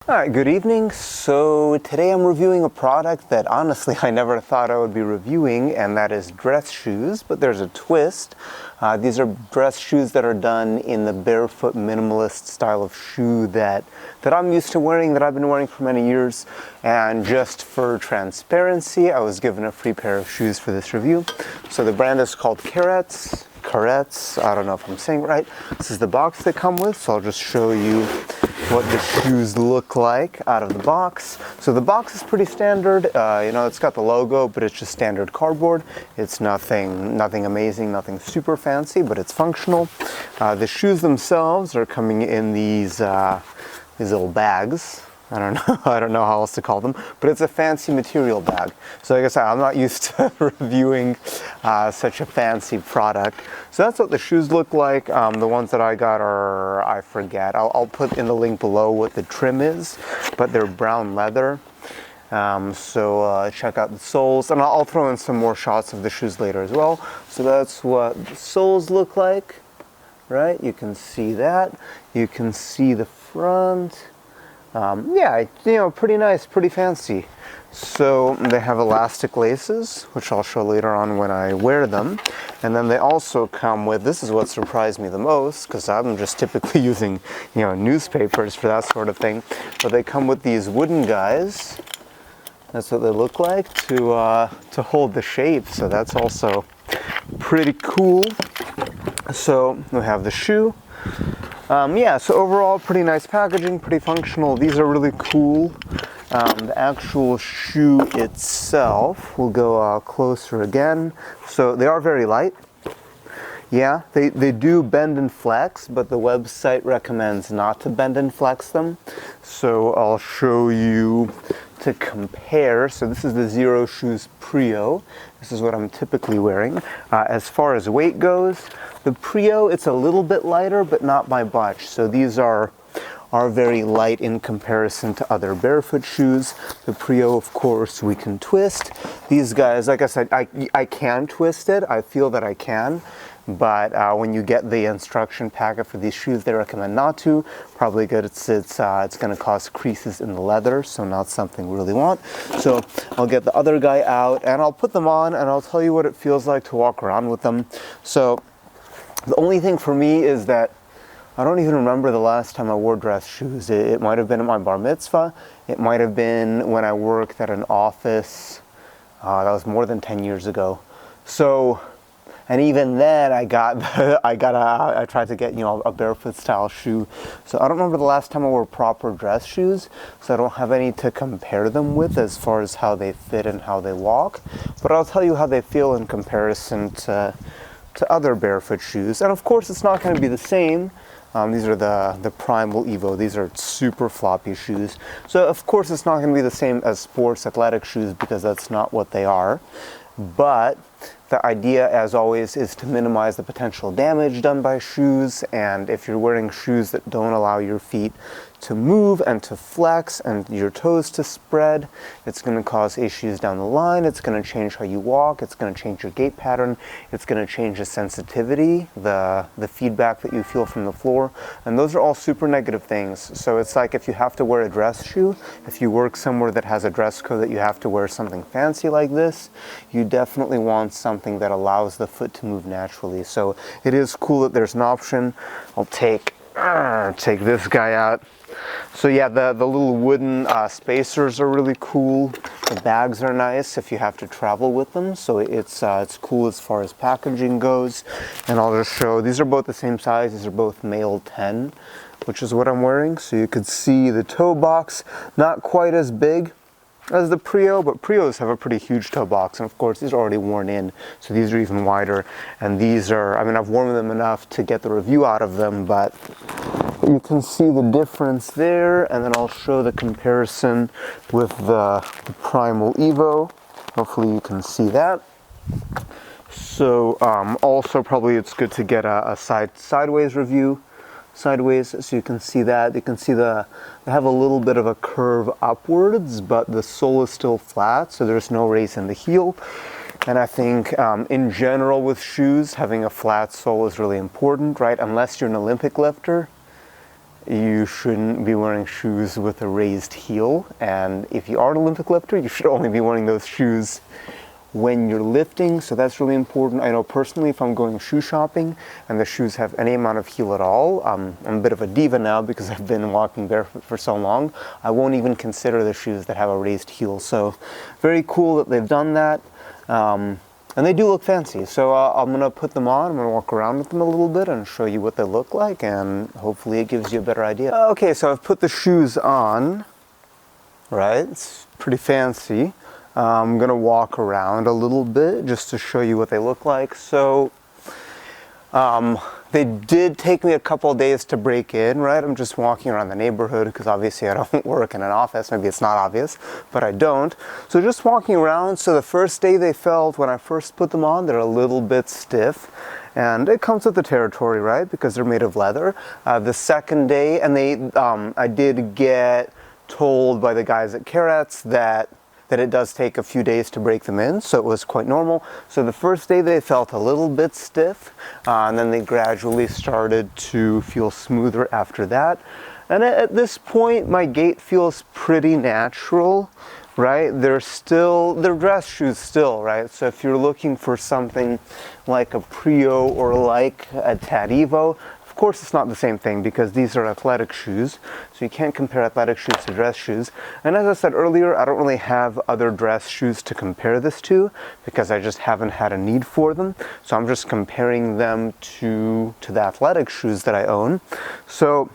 Alright, good evening. So today I'm reviewing a product that honestly I never thought I would be reviewing, and that is dress shoes, but there's a twist. These are dress shoes that are done in the barefoot minimalist style of shoe that I'm used to wearing, that I've been wearing for many years. And just for transparency, I was given a free pair of shoes for this review. So the brand is called Carets. I don't know if I'm saying it right. This is the box they come with, so I'll just show you what the shoes look like out of the box. So the box is pretty standard. It's got the logo, but it's just standard cardboard. It's nothing amazing, nothing super fancy, but it's functional. The shoes themselves are coming in these little bags. I don't know how else to call them, but it's a fancy material bag. So like I said, I'm not used to reviewing such a fancy product. So that's what the shoes look like. The ones that I got are, I forget. I'll put in the link below what the trim is, but they're brown leather. So check out the soles, and I'll throw in some more shots of the shoes later as well. So that's what the soles look like, right? You can see that. You can see the front. Pretty nice, pretty fancy. So they have elastic laces, which I'll show later on when I wear them. And then they also come with, this is what surprised me the most, because I'm just typically using, newspapers for that sort of thing. But they come with these wooden guys. That's what they look like to hold the shape. So that's also pretty cool. So we have the shoe. So overall, pretty nice packaging, pretty functional. These are really cool. The actual shoe itself, we'll go closer again. So they are very light. Yeah, they do bend and flex, but the website recommends not to bend and flex them. So I'll show you to compare. So this is the Zero Shoes Prio. This is what I'm typically wearing. As far as weight goes, the Prio, it's a little bit lighter, but not by much. So these are very light in comparison to other barefoot shoes. The Prio, of course, we can twist. These guys, like I said, I can twist it. I feel that I can. But when you get the instruction packet for these shoes, they recommend not to. Probably good. It's going to cause creases in the leather, so not something we really want. So I'll get the other guy out, and I'll put them on, and I'll tell you what it feels like to walk around with them. So the only thing for me is that I don't even remember the last time I wore dress shoes. It might have been at my bar mitzvah. It might have been when I worked at an office. That was more than 10 years ago. So. And even then, I tried to get, a Barefoot-Style shoe. So I don't remember the last time I wore proper dress shoes, so I don't have any to compare them with as far as how they fit and how they walk. But I'll tell you how they feel in comparison to other barefoot shoes. And of course, it's not going to be the same. These are the Primal Evo. These are super floppy shoes. So of course, it's not going to be the same as sports athletic shoes, because that's not what they are. But the idea, as always, is to minimize the potential damage done by shoes. And if you're wearing shoes that don't allow your feet to move and to flex and your toes to spread, it's going to cause issues down the line. It's going to change how you walk. It's going to change your gait pattern. It's going to change the sensitivity, the feedback that you feel from the floor. And those are all super negative things. So it's like if you have to wear a dress shoe, if you work somewhere that has a dress code that you have to wear something fancy like this, you definitely want something that allows the foot to move naturally. So it is cool that there's an option. I'll take this guy out. So yeah, the little wooden spacers are really cool. The bags are nice if you have to travel with them. So it's cool as far as packaging goes. And I'll just show, these are both the same size. These are both male 10, which is what I'm wearing. So you could see the toe box, not quite as big as the Prio, but Prios have a pretty huge toe box, and of course these are already worn in, so these are even wider. And these are, I've worn them enough to get the review out of them, but you can see the difference there. And then I'll show the comparison with the Primal Evo. Hopefully you can see that. So also probably it's good to get a sideways review. So you can see that. You can see they have a little bit of a curve upwards, but the sole is still flat, so there's no raise in the heel. And I think in general with shoes, having a flat sole is really important, right? Unless you're an Olympic lifter, you shouldn't be wearing shoes with a raised heel. And if you are an Olympic lifter, you should only be wearing those shoes when you're lifting, so that's really important. I know personally if I'm going shoe shopping and the shoes have any amount of heel at all, I'm a bit of a diva now because I've been walking barefoot for so long, I won't even consider the shoes that have a raised heel. So very cool that they've done that. And they do look fancy, so I'm going to put them on, I'm going to walk around with them a little bit and show you what they look like, and hopefully it gives you a better idea. Okay, so I've put the shoes on, right, it's pretty fancy. I'm going to walk around a little bit just to show you what they look like. So they did take me a couple of days to break in, right? I'm just walking around the neighborhood because obviously I don't work in an office. Maybe it's not obvious, but I don't. So just walking around. So the first day they felt, when I first put them on, they're a little bit stiff. And it comes with the territory, right? Because they're made of leather. The second day, and I did get told by the guys at Carets that it does take a few days to break them in, so it was quite normal. So the first day they felt a little bit stiff, and then they gradually started to feel smoother after that. And at this point, my gait feels pretty natural, right? They're dress shoes still, right? So if you're looking for something like a Prio or like a Tad Evo, of course it's not the same thing because these are athletic shoes, so you can't compare athletic shoes to dress shoes. And as I said earlier, I don't really have other dress shoes to compare this to because I just haven't had a need for them. So I'm just comparing them to the athletic shoes that I own. So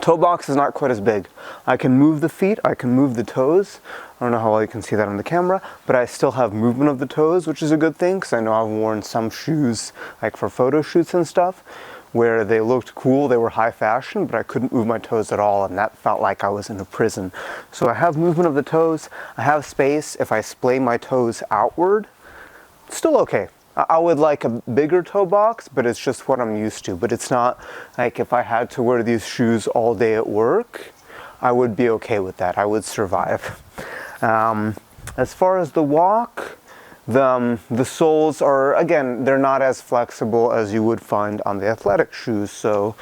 toe box is not quite as big. I can move the feet, I can move the toes. I don't know how well you can see that on the camera, but I still have movement of the toes, which is a good thing because I know I've worn some shoes like for photo shoots and stuff where they looked cool, they were high fashion, but I couldn't move my toes at all, and that felt like I was in a prison. So I have movement of the toes, I have space. If I splay my toes outward, still okay. I would like a bigger toe box, but it's just what I'm used to. But it's not like if I had to wear these shoes all day at work, I would be okay with that. I would survive. As far as the walk, the soles are, again, they're not as flexible as you would find on the athletic shoes. So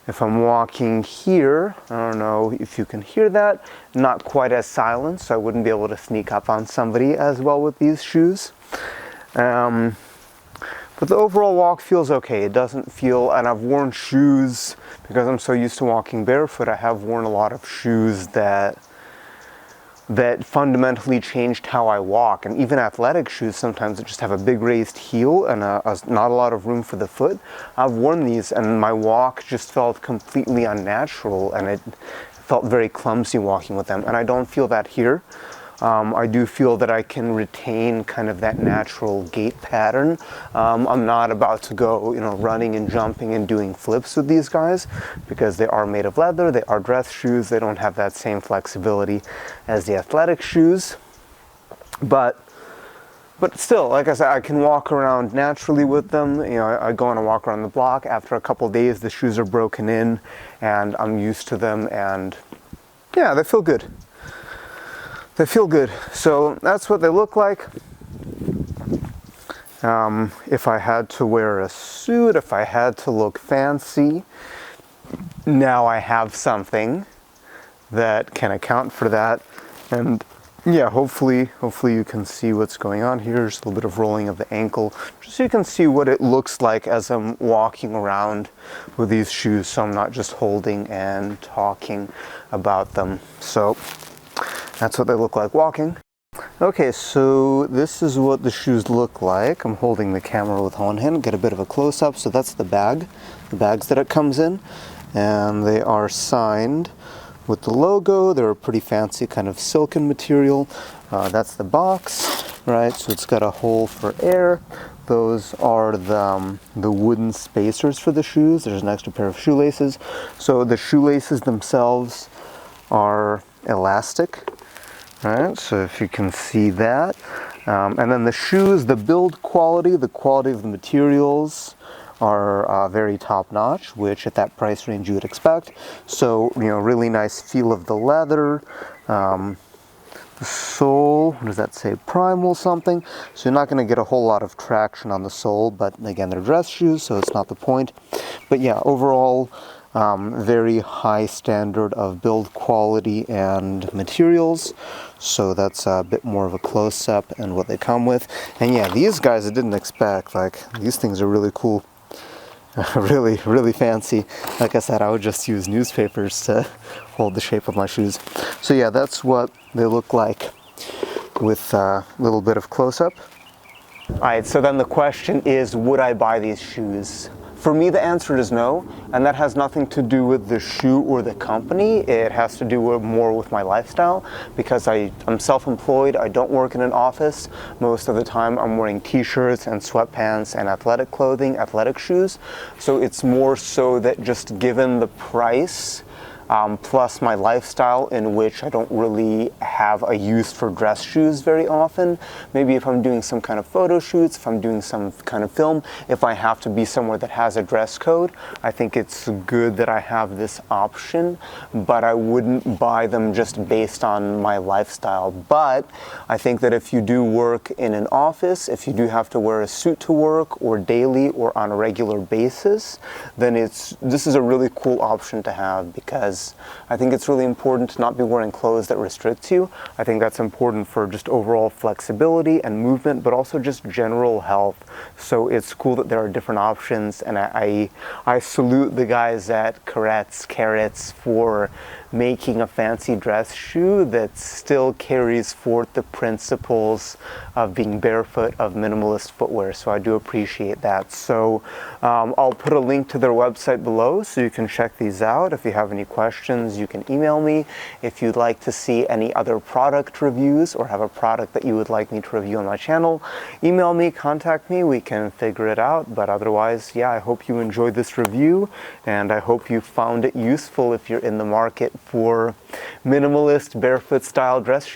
if I'm walking here, I don't know if you can hear that, not quite as silent, so I wouldn't be able to sneak up on somebody as well with these shoes. But the overall walk feels okay. It doesn't feel, and I've worn shoes, because I'm so used to walking barefoot, I have worn a lot of shoes that fundamentally changed how I walk. And even athletic shoes sometimes that just have a big raised heel and not a lot of room for the foot. I've worn these and my walk just felt completely unnatural, and it felt very clumsy walking with them. And I don't feel that here. I do feel that I can retain kind of that natural gait pattern. I'm not about to go, running and jumping and doing flips with these guys because they are made of leather, they are dress shoes, they don't have that same flexibility as the athletic shoes. But still, like I said, I can walk around naturally with them. I go on a walk around the block. After a couple days, the shoes are broken in and I'm used to them, and yeah, they feel good. They feel good. So that's what they look like. If I had to wear a suit, if I had to look fancy, now I have something that can account for that. And yeah, hopefully you can see what's going on here. Just a little bit of rolling of the ankle, just so you can see what it looks like as I'm walking around with these shoes, so I'm not just holding and talking about them. So that's what they look like walking. Okay, so this is what the shoes look like. I'm holding the camera with one hand, get a bit of a close-up. So that's the bags that it comes in, and they are signed with the logo. They're a pretty fancy kind of silken material. That's the box, right? So it's got a hole for air. Those are the wooden spacers for the shoes. There's an extra pair of shoelaces. So the shoelaces themselves are elastic. Right, so if you can see that. And then the shoes, the build quality, the quality of the materials are very top-notch, which at that price range you would expect. So, really nice feel of the leather. The sole, what does that say? Primal something. So you're not going to get a whole lot of traction on the sole, but again, they're dress shoes, so it's not the point. But yeah, overall, very high standard of build quality and materials. So that's a bit more of a close-up and what they come with. And yeah, these guys I didn't expect. Like, these things are really cool. Really, really fancy. Like I said, I would just use newspapers to hold the shape of my shoes. So yeah, that's what they look like with a little bit of close-up. Alright, so then the question is, would I buy these shoes? For me, the answer is no, and that has nothing to do with the shoe or the company. It has to do more with my lifestyle, because I'm self-employed, I don't work in an office. Most of the time I'm wearing t-shirts and sweatpants and athletic clothing, athletic shoes. So it's more so that just given the price, plus my lifestyle in which I don't really have a use for dress shoes very often. Maybe if I'm doing some kind of photo shoots, if I'm doing some kind of film, if I have to be somewhere that has a dress code, I think it's good that I have this option, but I wouldn't buy them just based on my lifestyle. But I think that if you do work in an office, if you do have to wear a suit to work or daily or on a regular basis, then this is a really cool option to have, because I think it's really important to not be wearing clothes that restrict you. I think that's important for just overall flexibility and movement, but also just general health. So it's cool that there are different options, and I salute the guys at Carets for making a fancy dress shoe that still carries forth the principles of being barefoot, of minimalist footwear. So I do appreciate that. So I'll put a link to their website below so you can check these out. If you have any questions, you can email me. If you'd like to see any other product reviews or have a product that you would like me to review on my channel, email me, contact me, we can figure it out. But otherwise, yeah, I hope you enjoyed this review, and I hope you found it useful if you're in the market for minimalist barefoot style dress shoes.